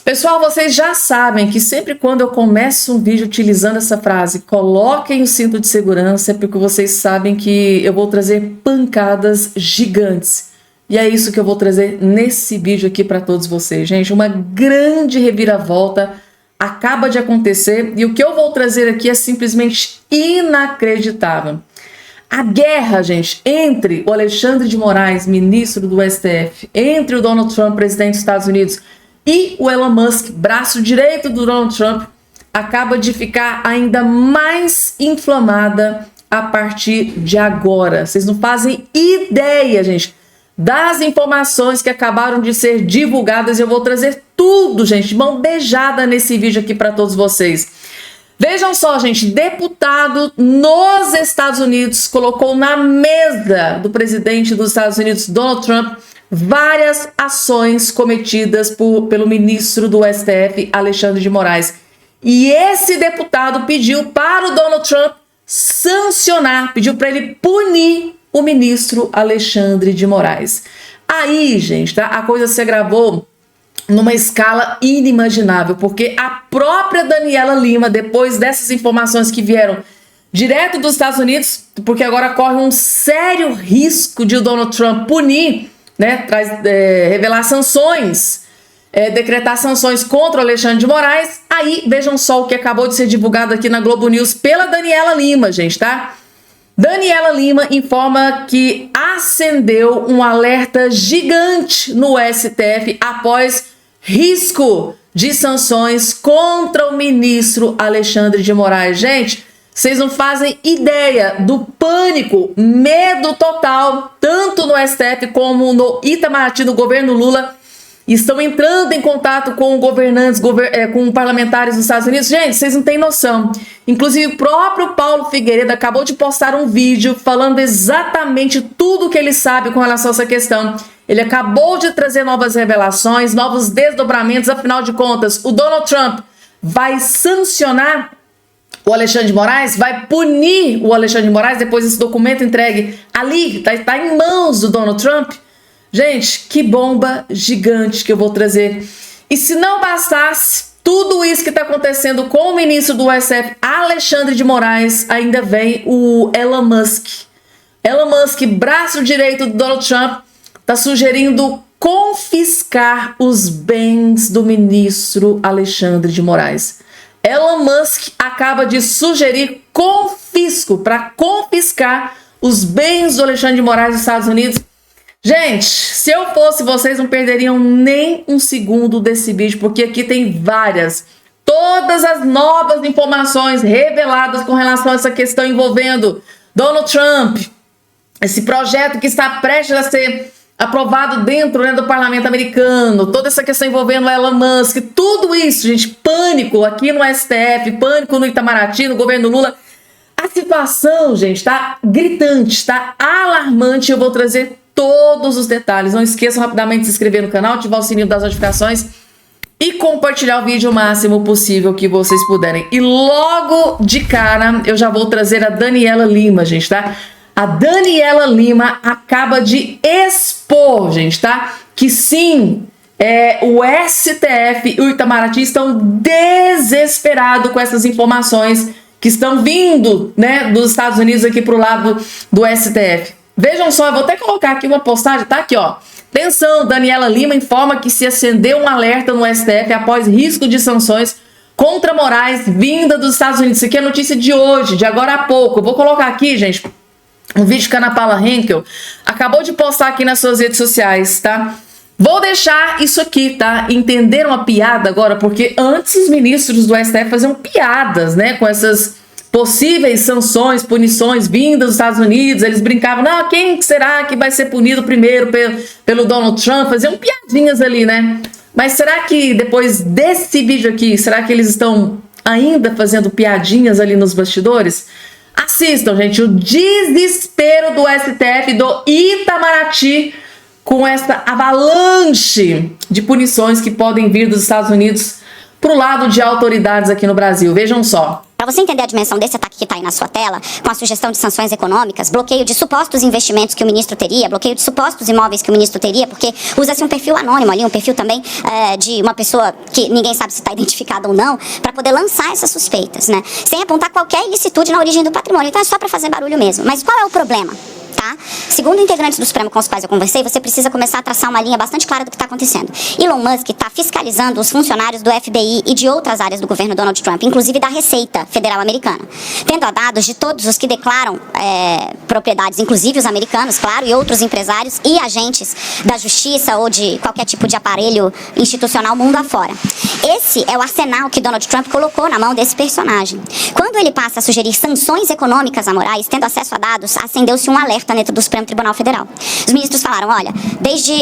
Pessoal, vocês já sabem que sempre quando eu começo um vídeo utilizando essa frase, coloquem o cinto de segurança, é porque vocês sabem que eu vou trazer pancadas gigantes. E é isso que eu vou trazer nesse vídeo aqui para todos vocês, gente. Uma grande reviravolta acaba de acontecer e o que eu vou trazer aqui é simplesmente inacreditável. A guerra, gente, entre o Alexandre de Moraes, ministro do STF, entre o Donald Trump, presidente dos Estados Unidos, e o Elon Musk, braço direito do Donald Trump, acaba de ficar ainda mais inflamada a partir de agora. Vocês não fazem ideia, gente, das informações que acabaram de ser divulgadas. Eu vou trazer tudo, gente, de mão beijada nesse vídeo aqui para todos vocês. Vejam só, gente, deputado nos Estados Unidos colocou na mesa do presidente dos Estados Unidos, Donald Trump, várias ações cometidas pelo ministro do STF, Alexandre de Moraes. E esse deputado pediu para o Donald Trump sancionar, pediu para ele punir o ministro Alexandre de Moraes. Aí, gente, tá? A coisa se agravou numa escala inimaginável, porque a própria Daniela Lima, depois dessas informações que vieram direto dos Estados Unidos, porque agora corre um sério risco de o Donald Trump punir, né, revelar sanções, decretar sanções contra o Alexandre de Moraes. Aí, vejam só o que acabou de ser divulgado aqui na Globo News pela Daniela Lima, gente, tá? Daniela Lima informa que acendeu um alerta gigante no STF após risco de sanções contra o ministro Alexandre de Moraes. Gente, vocês não fazem ideia do pânico, medo total, tanto no STF como no Itamaraty, no governo Lula. Estão entrando em contato com governantes, com parlamentares dos Estados Unidos. Gente, vocês não têm noção. Inclusive, o próprio Paulo Figueiredo acabou de postar um vídeo falando exatamente tudo o que ele sabe com relação a essa questão. Ele acabou de trazer novas revelações, novos desdobramentos. Afinal de contas, o Donald Trump vai sancionar o Alexandre de Moraes, vai punir o Alexandre de Moraes depois desse documento entregue ali, tá em mãos do Donald Trump. Gente, que bomba gigante que eu vou trazer. E se não bastasse tudo isso que está acontecendo com o ministro do STF, Alexandre de Moraes, ainda vem o Elon Musk. Elon Musk, braço direito do Donald Trump, está sugerindo confiscar os bens do ministro Alexandre de Moraes. Elon Musk acaba de sugerir confisco, para confiscar os bens do Alexandre de Moraes dos Estados Unidos. Gente, se eu fosse vocês, não perderiam nem um segundo desse vídeo, porque aqui tem todas as novas informações reveladas com relação a essa questão envolvendo Donald Trump, esse projeto que está prestes a ser aprovado dentro, né, do parlamento americano, toda essa questão envolvendo Elon Musk, tudo isso, gente, pânico aqui no STF, pânico no Itamaraty, no governo Lula. A situação, gente, tá gritante, tá alarmante. Eu vou trazer todos os detalhes. Não esqueçam rapidamente de se inscrever no canal, ativar o sininho das notificações e compartilhar o vídeo o máximo possível que vocês puderem. E logo de cara, eu já vou trazer a Daniela Lima, gente, tá? A Daniela Lima acaba de expor, gente, tá? Que sim, o STF e o Itamaraty estão desesperados com essas informações que estão vindo, né, dos Estados Unidos aqui pro lado do STF. Vejam só, eu vou até colocar aqui uma postagem, tá aqui, ó. Atenção, Daniela Lima informa que se acendeu um alerta no STF após risco de sanções contra Moraes vinda dos Estados Unidos. Isso aqui é notícia de hoje, de agora a pouco. Eu vou colocar aqui, gente, um vídeo que a Ana Paula Henkel acabou de postar aqui nas suas redes sociais, tá? Vou deixar isso aqui, tá? Entenderam a piada agora? Porque antes os ministros do STF faziam piadas, né, com essas possíveis sanções, punições vindas dos Estados Unidos. Eles brincavam, não, quem será que vai ser punido primeiro pelo Donald Trump? Faziam piadinhas ali, né? Mas será que depois desse vídeo aqui, será que eles estão ainda fazendo piadinhas ali nos bastidores? Assistam, gente, o desespero do STF, do Itamaraty, com essa avalanche de punições que podem vir dos Estados Unidos para o lado de autoridades aqui no Brasil. Vejam só. A Para você entender a dimensão desse ataque que está aí na sua tela, com a sugestão de sanções econômicas, bloqueio de supostos investimentos que o ministro teria, bloqueio de supostos imóveis que o ministro teria, porque usa-se um perfil anônimo ali, um perfil também de uma pessoa que ninguém sabe se está identificada ou não, para poder lançar essas suspeitas, né? Sem apontar qualquer ilicitude na origem do patrimônio. Então é só para fazer barulho mesmo. Mas qual é o problema? Tá? Segundo integrantes do Supremo com os quais eu conversei, você precisa começar a traçar uma linha bastante clara do que está acontecendo. Elon Musk está fiscalizando os funcionários do FBI e de outras áreas do governo Donald Trump, inclusive da Receita Federal Americana, tendo a dados de todos os que declaram propriedades, inclusive os americanos, claro, e outros empresários e agentes da justiça ou de qualquer tipo de aparelho institucional mundo afora. Esse é o arsenal que Donald Trump colocou na mão desse personagem. Quando ele passa a sugerir sanções econômicas a Moraes, tendo acesso a dados, acendeu-se um alerta dentro do Supremo Tribunal Federal. Os ministros falaram, olha, desde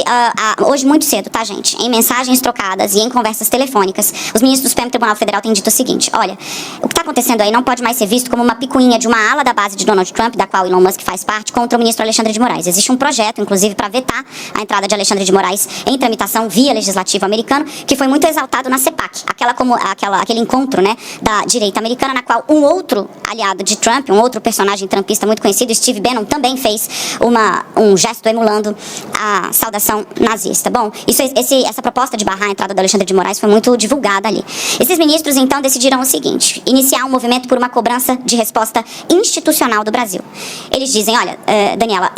hoje muito cedo, tá, gente, em mensagens trocadas e em conversas telefônicas, os ministros do Supremo Tribunal Federal têm dito o seguinte, olha, o que está acontecendo aí não pode mais ser visto como uma picuinha de uma ala da base de Donald Trump, da qual Elon Musk faz parte, contra o ministro Alexandre de Moraes. Existe um projeto, inclusive, para vetar a entrada de Alexandre de Moraes em tramitação via legislativo americano, que foi muito exaltado na CPAC, aquele encontro, né, da direita americana, na qual um outro aliado de Trump, um outro personagem trumpista muito conhecido, Steve Bannon, também fez um gesto emulando a saudação nazista. Bom, essa proposta de barrar a entrada do Alexandre de Moraes foi muito divulgada ali. Esses ministros, então, decidiram o seguinte, iniciar um movimento por uma cobrança de resposta institucional do Brasil. Eles dizem, olha, Daniela,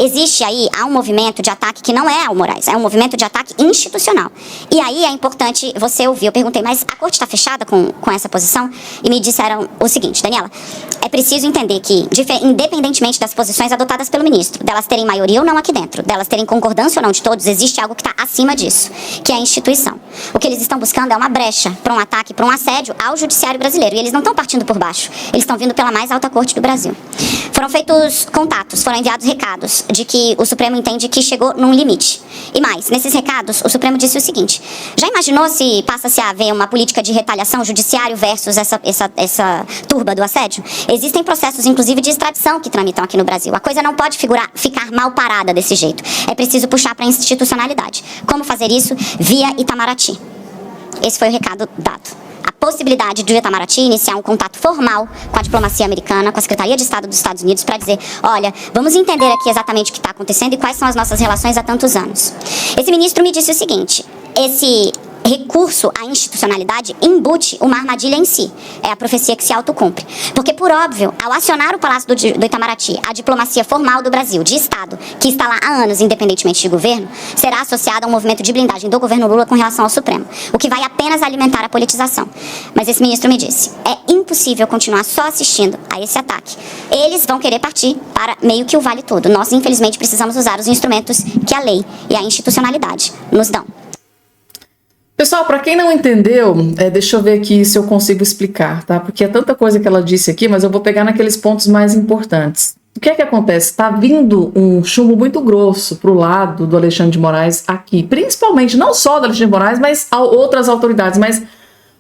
há um movimento de ataque que não é ao Moraes, é um movimento de ataque institucional. E aí é importante você ouvir. Eu perguntei, mas a corte está fechada com essa posição? E me disseram o seguinte, Daniela, é preciso entender que, independentemente das posições adotadas pelo ministro, delas terem maioria ou não aqui dentro, delas terem concordância ou não de todos, existe algo que está acima disso, que é a instituição. O que eles estão buscando é uma brecha para um ataque, para um assédio ao judiciário brasileiro. E eles não estão partindo por baixo, eles estão vindo pela mais alta corte do Brasil. Foram feitos contatos, foram enviados recados de que o Supremo entende que chegou num limite. E mais, nesses recados, o Supremo disse o seguinte, já imaginou se passa-se a haver uma política de retaliação judiciário versus essa turba do assédio? Existem processos, inclusive, de extradição que tramitam aqui no Brasil. A coisa não pode ficar mal parada desse jeito. É preciso puxar para a institucionalidade. Como fazer isso? Via Itamaraty. Esse foi o recado dado. A possibilidade de o Itamaraty iniciar um contato formal com a diplomacia americana, com a Secretaria de Estado dos Estados Unidos, para dizer, olha, vamos entender aqui exatamente o que está acontecendo e quais são as nossas relações há tantos anos. Esse ministro me disse o seguinte, esse recurso à institucionalidade embute uma armadilha em si. É a profecia que se autocumpre. Porque, por óbvio, ao acionar o Palácio do Itamaraty, a diplomacia formal do Brasil, de Estado, que está lá há anos, independentemente de governo, será associada a um movimento de blindagem do governo Lula com relação ao Supremo, o que vai apenas alimentar a politização. Mas esse ministro me disse, é impossível continuar só assistindo a esse ataque. Eles vão querer partir para meio que o vale tudo. Nós, infelizmente, precisamos usar os instrumentos que a lei e a institucionalidade nos dão. Pessoal, para quem não entendeu, deixa eu ver aqui se eu consigo explicar, tá? Porque é tanta coisa que ela disse aqui, mas eu vou pegar naqueles pontos mais importantes. O que é que acontece? Está vindo um chumbo muito grosso para o lado do Alexandre de Moraes aqui, principalmente, não só do Alexandre de Moraes, mas outras autoridades, mas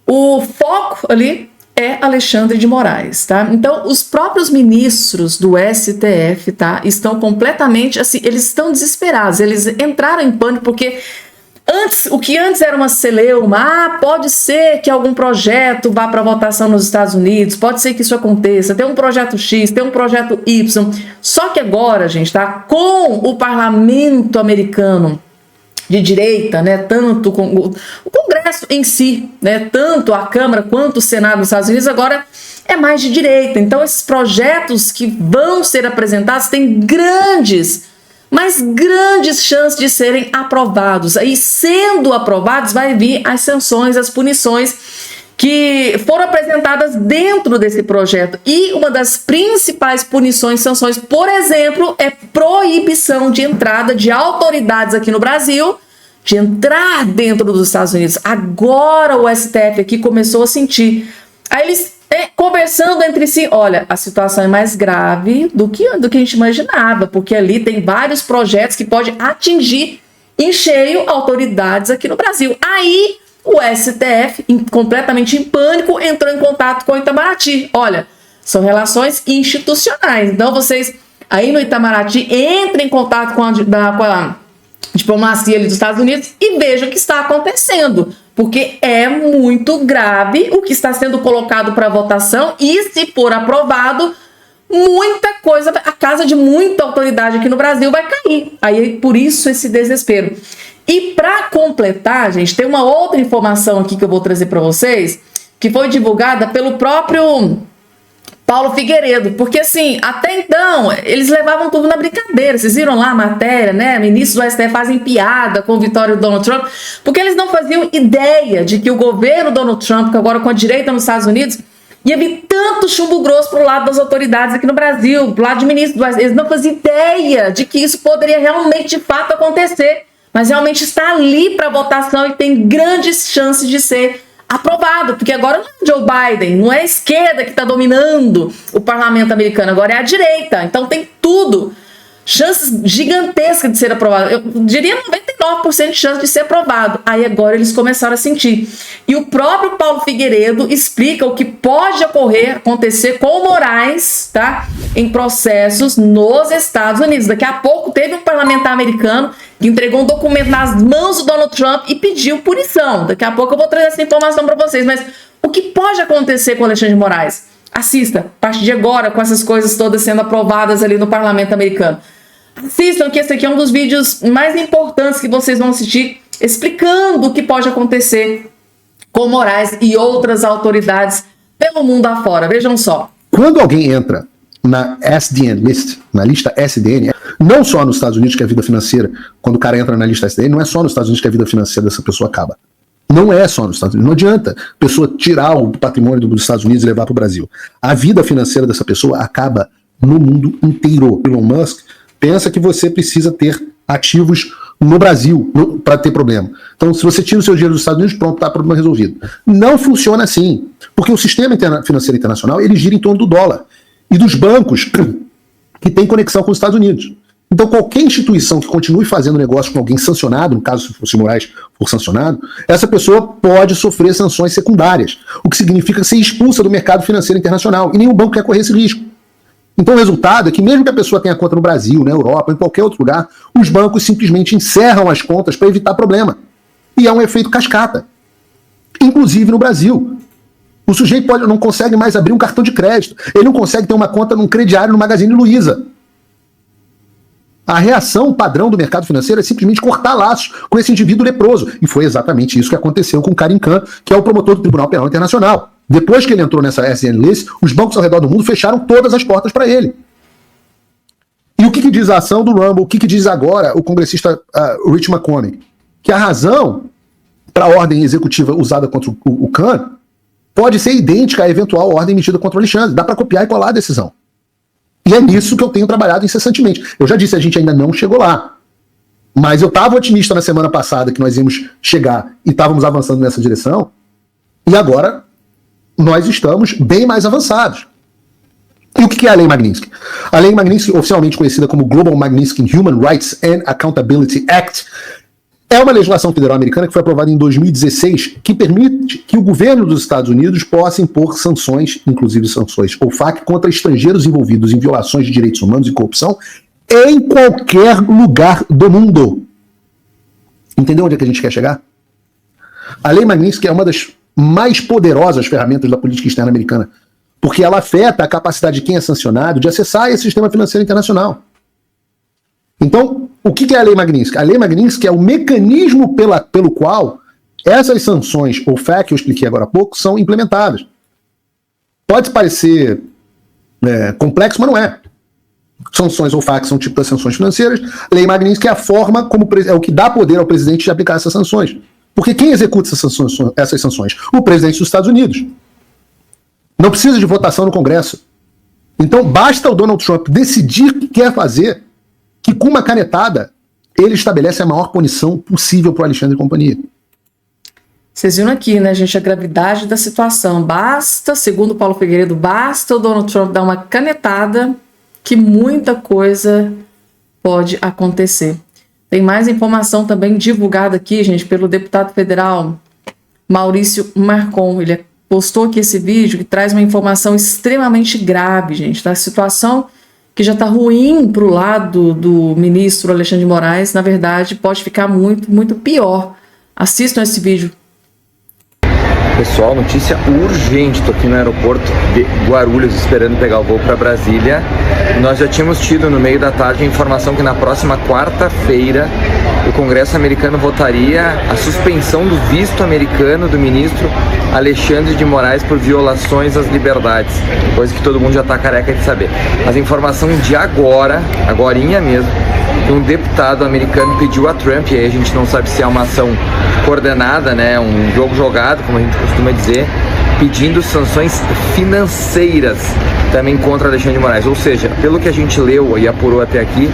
o foco ali é Alexandre de Moraes, tá? Então, os próprios ministros do STF, tá, estão completamente, assim, eles estão desesperados, eles entraram em pânico porque o que antes era uma celeuma, pode ser que algum projeto vá para votação nos Estados Unidos, pode ser que isso aconteça, tem um projeto X, tem um projeto Y, só que agora, gente, tá, com o parlamento americano de direita, né, tanto com o Congresso em si, né, tanto a Câmara quanto o Senado dos Estados Unidos, agora é mais de direita, então esses projetos que vão ser apresentados têm mas grandes chances de serem aprovados. Aí, sendo aprovados, vai vir as sanções, as punições que foram apresentadas dentro desse projeto. E uma das principais punições, sanções, por exemplo, é proibição de entrada de autoridades aqui no Brasil, de entrar dentro dos Estados Unidos. Agora o STF aqui começou a sentir. Aí eles conversando entre si, olha, a situação é mais grave do que a gente imaginava, porque ali tem vários projetos que podem atingir em cheio autoridades aqui no Brasil. Aí o STF, completamente em pânico, entrou em contato com o Itamaraty. Olha, são relações institucionais, então vocês aí no Itamaraty entrem em contato com a diplomacia ali dos Estados Unidos e vejam o que está acontecendo. porque é muito grave o que está sendo colocado para votação e, se for aprovado, muita coisa, a casa de muita autoridade aqui no Brasil vai cair. Aí, por isso, esse desespero. E para completar, gente, tem uma outra informação aqui que eu vou trazer para vocês, que foi divulgada pelo próprio Paulo Figueiredo, porque assim, até então, eles levavam tudo na brincadeira. Vocês viram lá a matéria, né? Ministros do STF fazem piada com a vitória do Donald Trump, porque eles não faziam ideia de que o governo Donald Trump, que agora com a direita nos Estados Unidos, ia vir tanto chumbo grosso pro lado das autoridades aqui no Brasil, pro lado de ministros do STF. Eles não faziam ideia de que isso poderia realmente, de fato, acontecer, mas realmente está ali para votação e tem grandes chances de ser aprovado, porque agora não é Joe Biden, não é a esquerda que está dominando o parlamento americano, agora é a direita. Então tem tudo, chances gigantescas de ser aprovado. Eu diria 99% de chance de ser aprovado. Aí agora eles começaram a sentir. E o próprio Paulo Figueiredo explica o que pode acontecer com o Moraes, tá? Em processos nos Estados Unidos. Daqui a pouco teve um parlamentar americano que entregou um documento nas mãos do Donald Trump e pediu punição. Daqui a pouco eu vou trazer essa informação para vocês. Mas o que pode acontecer com o Alexandre de Moraes? Assista, a partir de agora, com essas coisas todas sendo aprovadas ali no parlamento americano. Assistam, que esse aqui é um dos vídeos mais importantes que vocês vão assistir, explicando o que pode acontecer com Moraes e outras autoridades pelo mundo afora. Vejam só. Quando alguém entra na SDN list, na lista SDN, não só nos Estados Unidos que a vida financeira, quando o cara entra na lista SDN, não é só nos Estados Unidos que a vida financeira dessa pessoa acaba. Não é só nos Estados Unidos. Não adianta a pessoa tirar o patrimônio dos Estados Unidos e levar para o Brasil. A vida financeira dessa pessoa acaba no mundo inteiro. Elon Musk pensa que você precisa ter ativos no Brasil para ter problema. Então, se você tira o seu dinheiro dos Estados Unidos, pronto, está problema resolvido. Não funciona assim, porque o sistema financeiro internacional ele gira em torno do dólar e dos bancos que têm conexão com os Estados Unidos. Então, qualquer instituição que continue fazendo negócio com alguém sancionado, no caso, se o Moraes for sancionado, essa pessoa pode sofrer sanções secundárias, o que significa ser expulsa do mercado financeiro internacional, e nenhum banco quer correr esse risco. Então o resultado é que mesmo que a pessoa tenha conta no Brasil, na Europa, em qualquer outro lugar, os bancos simplesmente encerram as contas para evitar problema. E é um efeito cascata. Inclusive no Brasil. O sujeito não consegue mais abrir um cartão de crédito. Ele não consegue ter uma conta num crediário no Magazine Luiza. A reação padrão do mercado financeiro é simplesmente cortar laços com esse indivíduo leproso. E foi exatamente isso que aconteceu com Karim Khan, que é o promotor do Tribunal Penal Internacional. Depois que ele entrou nessa SDN list, os bancos ao redor do mundo fecharam todas as portas para ele. E o que diz a ação do Rumble? O que diz agora o congressista Rich McCormick? Que a razão para a ordem executiva usada contra o Khan pode ser idêntica à eventual ordem emitida contra o Alexandre. Dá para copiar e colar a decisão. E é nisso que eu tenho trabalhado incessantemente. Eu já disse, a gente ainda não chegou lá. Mas eu estava otimista na semana passada que nós íamos chegar e estávamos avançando nessa direção. E agora nós estamos bem mais avançados. E o que é a Lei Magnitsky? A Lei Magnitsky, oficialmente conhecida como Global Magnitsky Human Rights and Accountability Act, é uma legislação federal americana que foi aprovada em 2016 que permite que o governo dos Estados Unidos possa impor sanções, inclusive sanções OFAC, contra estrangeiros envolvidos em violações de direitos humanos e corrupção em qualquer lugar do mundo. Entendeu onde é que a gente quer chegar? A Lei Magnitsky é uma das mais poderosas ferramentas da política externa americana, porque ela afeta a capacidade de quem é sancionado de acessar esse sistema financeiro internacional. Então, o que é a Lei Magnitsky? A Lei Magnitsky é o mecanismo pelo qual essas sanções, ou FAC, que eu expliquei agora há pouco, são implementadas. Pode parecer complexo, mas não é. Sanções ou FAC são tipo das sanções financeiras. A Lei Magnitsky é a forma como é o que dá poder ao presidente de aplicar essas sanções. Porque quem executa essas sanções? O presidente dos Estados Unidos. Não precisa de votação no Congresso. Então basta o Donald Trump decidir o que quer fazer, que com uma canetada ele estabelece a maior punição possível para o Alexandre e companhia. Vocês viram aqui, né, gente, a gravidade da situação. Basta, segundo Paulo Figueiredo, basta o Donald Trump dar uma canetada que muita coisa pode acontecer. Tem mais informação também divulgada aqui, gente, pelo deputado federal Maurício Marcon. Ele postou aqui esse vídeo que traz uma informação extremamente grave, gente, da situação que já está ruim para o lado do ministro Alexandre de Moraes. Na verdade, pode ficar muito, muito pior. Assistam esse vídeo Pessoal, notícia urgente, estou aqui no aeroporto de Guarulhos esperando pegar o voo para Brasília. Nós já tínhamos tido no meio da tarde a informação que na próxima quarta-feira o Congresso americano votaria a suspensão do visto americano do ministro Alexandre de Moraes por violações às liberdades, coisa que todo mundo já está careca de saber. Mas a informação de agorinha mesmo, um deputado americano pediu a Trump, e aí a gente não sabe se é uma ação coordenada, né, um jogo jogado, como a gente costuma dizer, pedindo sanções financeiras também contra Alexandre de Moraes. Ou seja, pelo que a gente leu e apurou até aqui,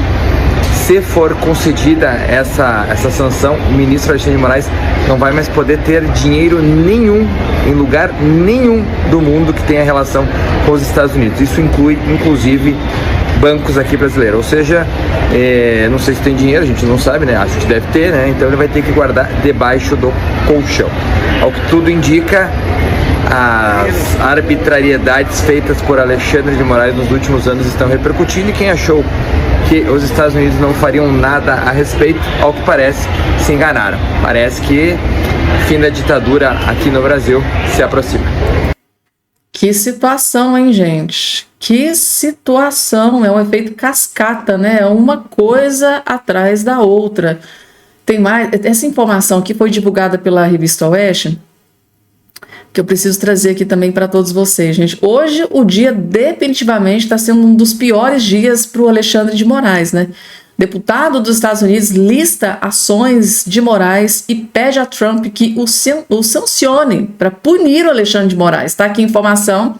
se for concedida essa sanção, o ministro Alexandre de Moraes não vai mais poder ter dinheiro nenhum, em lugar nenhum do mundo que tenha relação com os Estados Unidos. Isso inclui, inclusive, bancos aqui brasileiros. Ou seja, não sei se tem dinheiro, a gente não sabe, né? Acho que deve ter, né? Então ele vai ter que guardar debaixo do colchão. Ao que tudo indica, as arbitrariedades feitas por Alexandre de Moraes nos últimos anos estão repercutindo, e quem achou que os Estados Unidos não fariam nada a respeito, ao que parece, se enganaram. Parece que o fim da ditadura aqui no Brasil se aproxima. Que situação, hein, gente? Que situação! É um efeito cascata, né? É uma coisa atrás da outra. Tem mais. Essa informação que foi divulgada pela revista Oeste, que eu preciso trazer aqui também para todos vocês, gente. Hoje, o dia definitivamente está sendo um dos piores dias para o Alexandre de Moraes, né? Deputado dos Estados Unidos lista ações de Moraes e pede a Trump que o sancione para punir o Alexandre de Moraes. Está aqui a informação.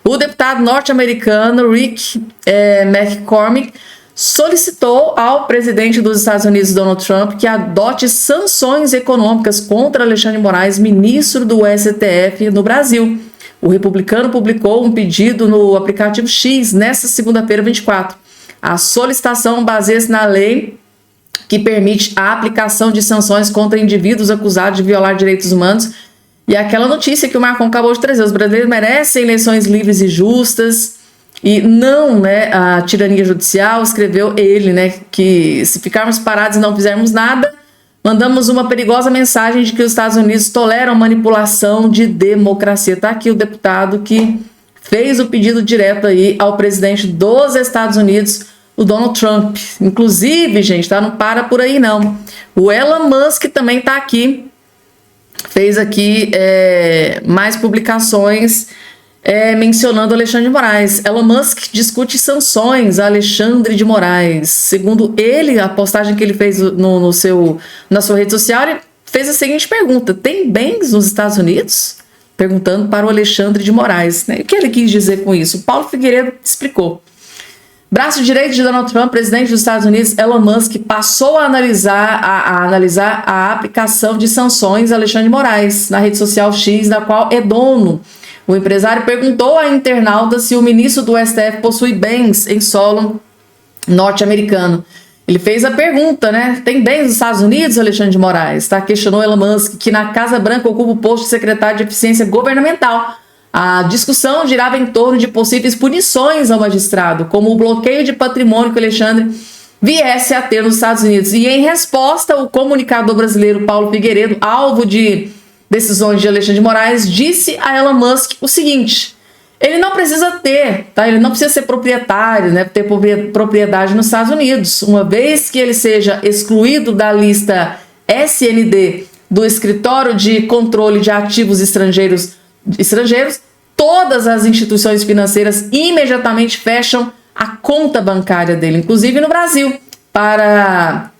O deputado norte-americano Rick McCormick solicitou ao presidente dos Estados Unidos, Donald Trump, que adote sanções econômicas contra Alexandre de Moraes, ministro do STF no Brasil. O republicano publicou um pedido no aplicativo X nesta segunda-feira, 24. A solicitação baseia-se na lei que permite a aplicação de sanções contra indivíduos acusados de violar direitos humanos. E aquela notícia que o Marcon acabou de trazer: os brasileiros merecem eleições livres e justas e não, né, a tirania judicial. Escreveu ele, né, que se ficarmos parados e não fizermos nada, mandamos uma perigosa mensagem de que os Estados Unidos toleram manipulação de democracia. Está aqui o deputado que fez o pedido direto aí ao presidente dos Estados Unidos, o Donald Trump. Inclusive, gente, tá? Não para por aí, não. O Elon Musk também está aqui, fez aqui mais publicações mencionando Alexandre de Moraes. Elon Musk discute sanções a Alexandre de Moraes. Segundo ele, a postagem que ele fez na sua rede social, ele fez a seguinte pergunta: tem bens nos Estados Unidos? Perguntando para o Alexandre de Moraes, né? O que ele quis dizer com isso? O Paulo Figueiredo explicou. Braço direito de Donald Trump, presidente dos Estados Unidos, Elon Musk, passou a analisar a aplicação de sanções a Alexandre de Moraes na rede social X, da qual é dono. O empresário perguntou à internauta se o ministro do STF possui bens em solo norte-americano. Ele fez a pergunta, né? Tem bens nos Estados Unidos, Alexandre de Moraes? Questionou Elon Musk, que na Casa Branca ocupa o posto de secretário de Eficiência Governamental. A discussão girava em torno de possíveis punições ao magistrado, como o bloqueio de patrimônio que Alexandre viesse a ter nos Estados Unidos. E em resposta, o comunicador brasileiro Paulo Figueiredo, alvo de decisões de Alexandre de Moraes, disse a Elon Musk o seguinte: ele não precisa ter, tá? Ele não precisa ser proprietário, né? Ter propriedade nos Estados Unidos. Uma vez que ele seja excluído da lista SND do Escritório de Controle de Ativos Estrangeiros, todas as instituições financeiras imediatamente fecham a conta bancária dele, inclusive no Brasil, para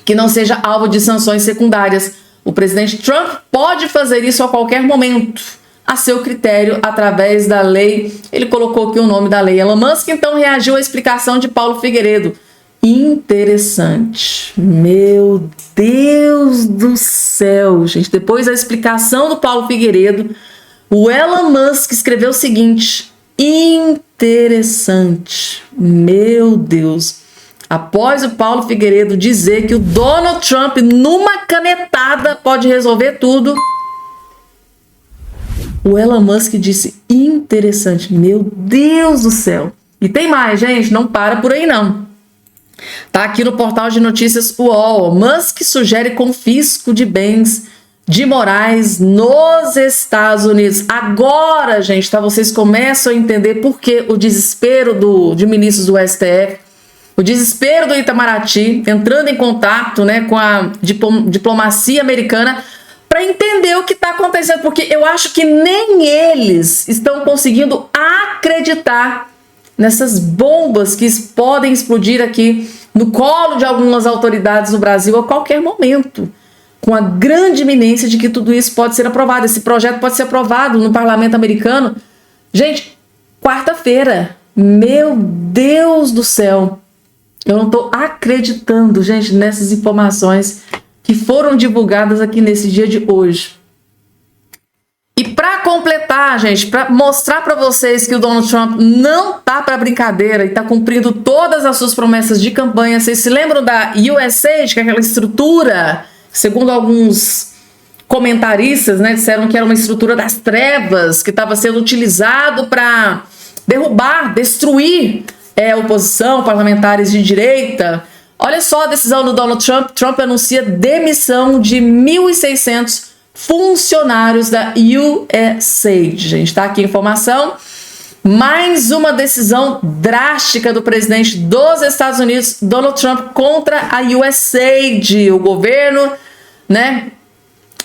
que não seja alvo de sanções secundárias. O presidente Trump pode fazer isso a qualquer momento, a seu critério, através da lei. Ele colocou aqui o nome da lei. Elon Musk então reagiu à explicação de Paulo Figueiredo. Interessante. Meu Deus do céu, gente. Depois da explicação do Paulo Figueiredo, o Elon Musk escreveu o seguinte: interessante. Meu Deus. Após o Paulo Figueiredo dizer que o Donald Trump, numa canetada, pode resolver tudo, o Elon Musk disse interessante. Meu Deus do céu. E tem mais, gente. Não para por aí, não. Tá aqui no portal de notícias UOL. Musk sugere confisco de bens de Moraes nos Estados Unidos. Agora, gente, tá? Vocês começam a entender por que o desespero de ministros do STF, o desespero do Itamaraty, entrando em contato, né, com a diplomacia americana para entender o que está acontecendo, porque eu acho que nem eles estão conseguindo acreditar nessas bombas que podem explodir aqui no colo de algumas autoridades no Brasil a qualquer momento, com a grande iminência de que tudo isso pode ser aprovado. Esse projeto pode ser aprovado no parlamento americano. Gente, quarta-feira. Meu Deus do céu. Eu não estou acreditando, gente, nessas informações que foram divulgadas aqui nesse dia de hoje. E para completar, gente, para mostrar para vocês que o Donald Trump não tá para brincadeira e tá cumprindo todas as suas promessas de campanha, vocês se lembram da USAID, que é aquela estrutura, segundo alguns comentaristas, né, disseram que era uma estrutura das trevas, que estava sendo utilizado para derrubar, destruir a oposição, parlamentares de direita. Olha só a decisão do Donald Trump. Trump anuncia demissão de 1.600 funcionários da USAID. Gente, tá aqui a informação. Mais uma decisão drástica do presidente dos Estados Unidos, Donald Trump, contra a USAID. O governo, né,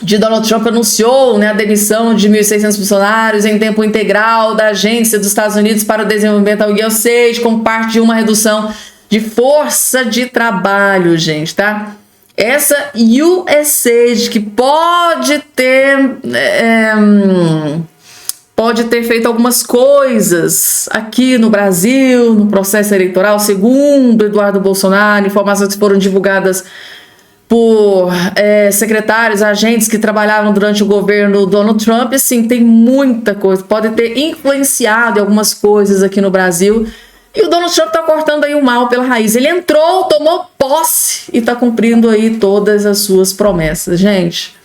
de Donald Trump anunciou, né, a demissão de 1.600 funcionários em tempo integral da Agência dos Estados Unidos para o Desenvolvimento, a USAID, como parte de uma redução de força de trabalho, gente, tá? Essa USAID que pode ter feito algumas coisas aqui no Brasil, no processo eleitoral, segundo Eduardo Bolsonaro, informações que foram divulgadas por secretários, agentes que trabalhavam durante o governo Donald Trump. Assim, tem muita coisa, pode ter influenciado em algumas coisas aqui no Brasil. E o Donald Trump está cortando aí o mal pela raiz. Ele entrou, tomou posse e está cumprindo aí todas as suas promessas. Gente,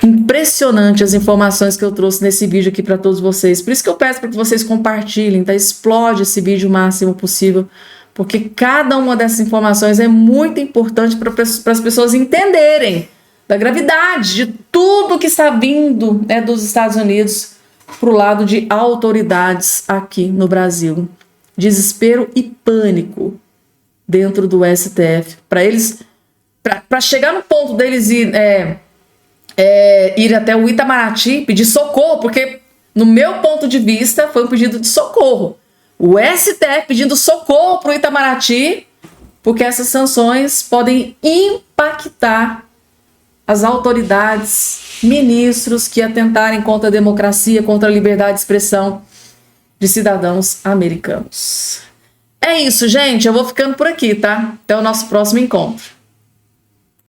impressionante as informações que eu trouxe nesse vídeo aqui para todos vocês. Por isso que eu peço para que vocês compartilhem, tá? Explode esse vídeo o máximo possível, porque cada uma dessas informações é muito importante para as pessoas entenderem da gravidade de tudo que está vindo, né, dos Estados Unidos para o lado de autoridades aqui no Brasil. Desespero e pânico dentro do STF. Para eles, para chegar no ponto deles ir até o Itamaraty pedir socorro, porque no meu ponto de vista foi um pedido de socorro. O STF pedindo socorro para o Itamaraty, porque essas sanções podem impactar as autoridades, ministros que atentarem contra a democracia, contra a liberdade de expressão de cidadãos americanos. É isso, gente. Eu vou ficando por aqui, tá? Até o nosso próximo encontro.